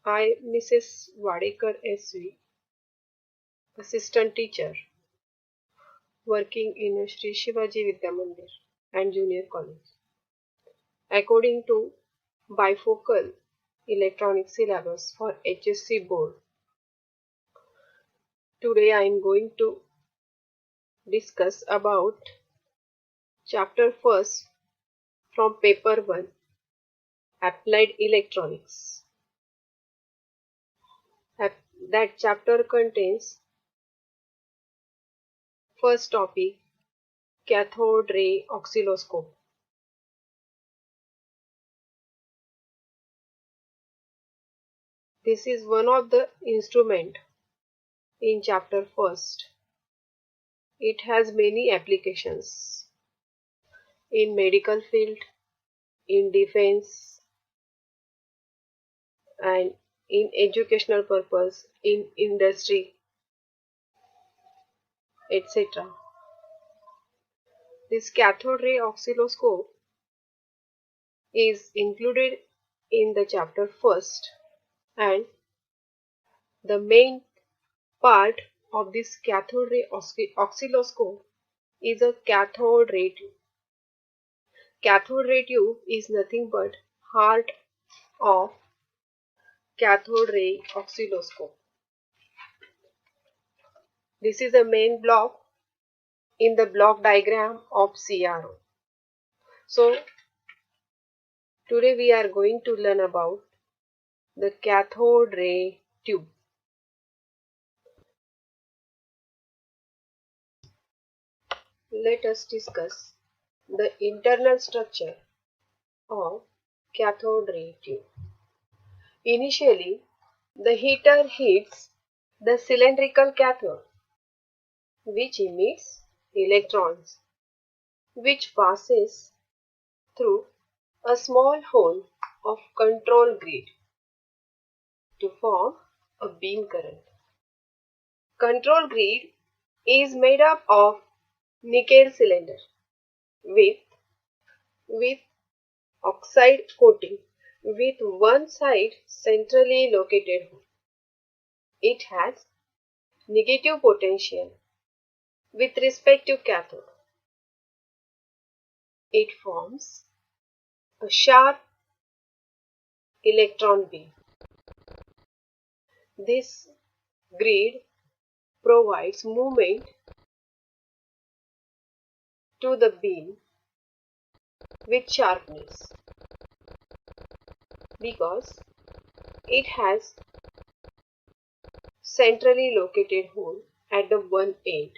I, Mrs. Wadekar SV, assistant teacher, working in Sri Shivaji Vidya Mandir and Junior College. According to Bifocal Electronics syllabus for HSC board, today I am going to discuss about chapter 1st from paper 1, Applied Electronics. That chapter contains first topic, cathode ray oscilloscope. This is one of the instrument in chapter 1st. It has many applications in medical field, in defense, and in educational purpose, in industry, etc. This cathode ray oscilloscope is included in the chapter 1st, and the main part of this cathode ray oscilloscope is a cathode ray tube. Cathode ray tube is nothing but heart of cathode ray oscilloscope. This is the main block in the block diagram of CRO. So today we are going to learn about the cathode ray tube. Let us discuss the internal structure of cathode ray tube. Initially, the heater heats the cylindrical cathode, which emits electrons, which passes through a small hole of control grid to form a beam current. Control grid is made up of nickel cylinder with oxide coating with one side centrally located hole. It has negative potential with respect to cathode. It forms a sharp electron beam. This grid provides movement to the beam with sharpness because it has centrally located hole at the one end.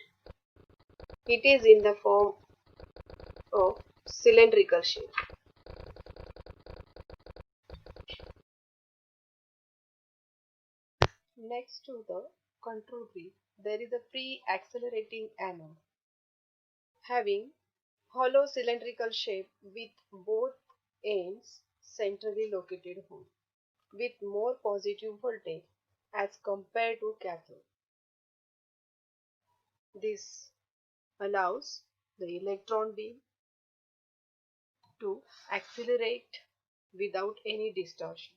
It is in the form of cylindrical shape. Next to the control grid, there is a free accelerating anode having hollow cylindrical shape with both ends centrally located hole with more positive voltage as compared to cathode. This allows the electron beam to accelerate without any distortion.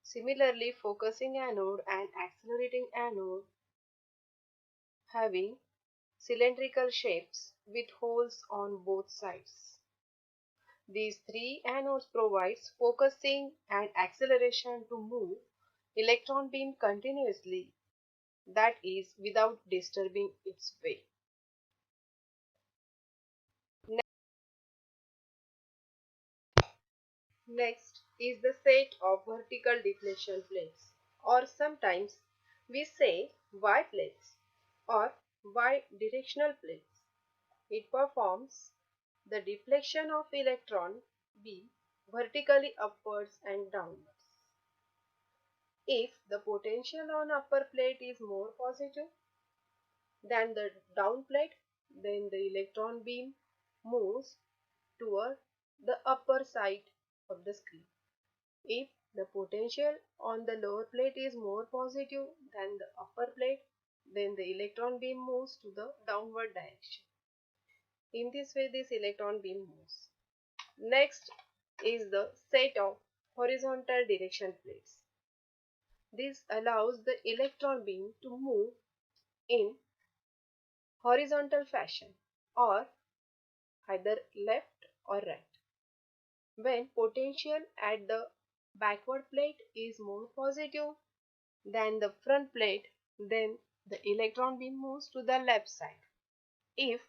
Similarly, focusing anode and accelerating anode having cylindrical shapes with holes on both sides. These three anodes provides focusing and acceleration to move electron beam continuously, that is without disturbing its way. Next is the set of vertical deflection plates, or sometimes we say Y plates or Y directional plates. It performs the deflection of electron beam vertically upwards and downwards. If the potential on upper plate is more positive than the down plate, then the electron beam moves toward the upper side of the screen. If the potential on the lower plate is more positive than the upper plate, then the electron beam moves to the downward direction. In this way, this electron beam moves. Next is the set of horizontal direction plates. This allows the electron beam to move in horizontal fashion or either left or right. When potential at the backward plate is more positive than the front plate, then the electron beam moves to the left side. If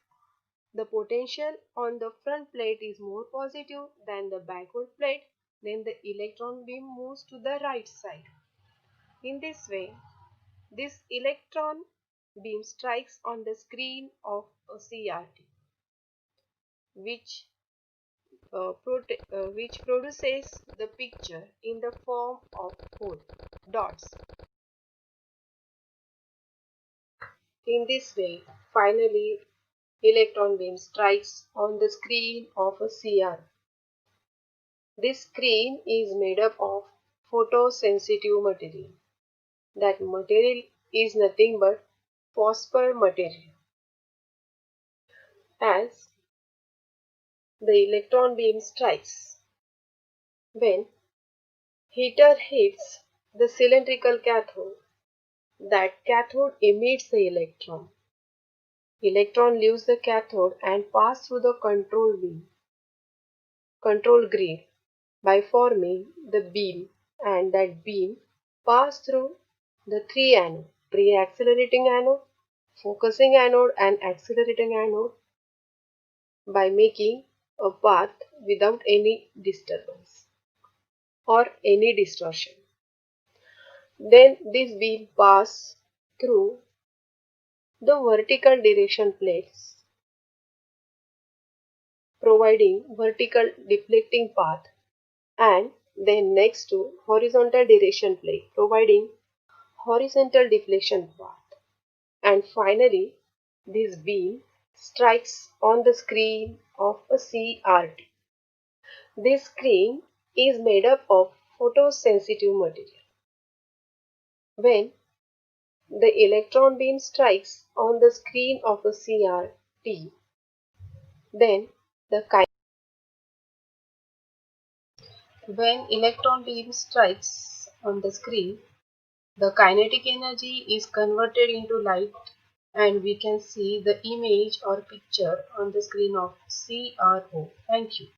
the potential on the front plate is more positive than the backward plate, then the electron beam moves to the right side. In this way, this electron beam strikes on the screen of a CRT, which which produces the picture in the form of hole dots. In this way, finally, electron beam strikes on the screen of a CRT. This screen is made up of photosensitive material. That material is nothing but phosphor material. As the electron beam strikes, when heater hits the cylindrical cathode, that cathode emits the electron. Electron leaves the cathode and pass through the control grid by forming the beam, and that beam pass through the three anodes: pre-accelerating anode, focusing anode and accelerating anode, by making a path without any disturbance or any distortion. Then this beam pass through the vertical direction plates, providing vertical deflecting path, and then next to horizontal direction plate, providing horizontal deflection path. And finally, this beam strikes on the screen of a CRT. This screen is made up of photosensitive material. When the electron beam strikes on the screen of a CRT, then the when electron beam strikes on the screen, the kinetic energy is converted into light, and we can see the image or picture on the screen of CRO. Thank you.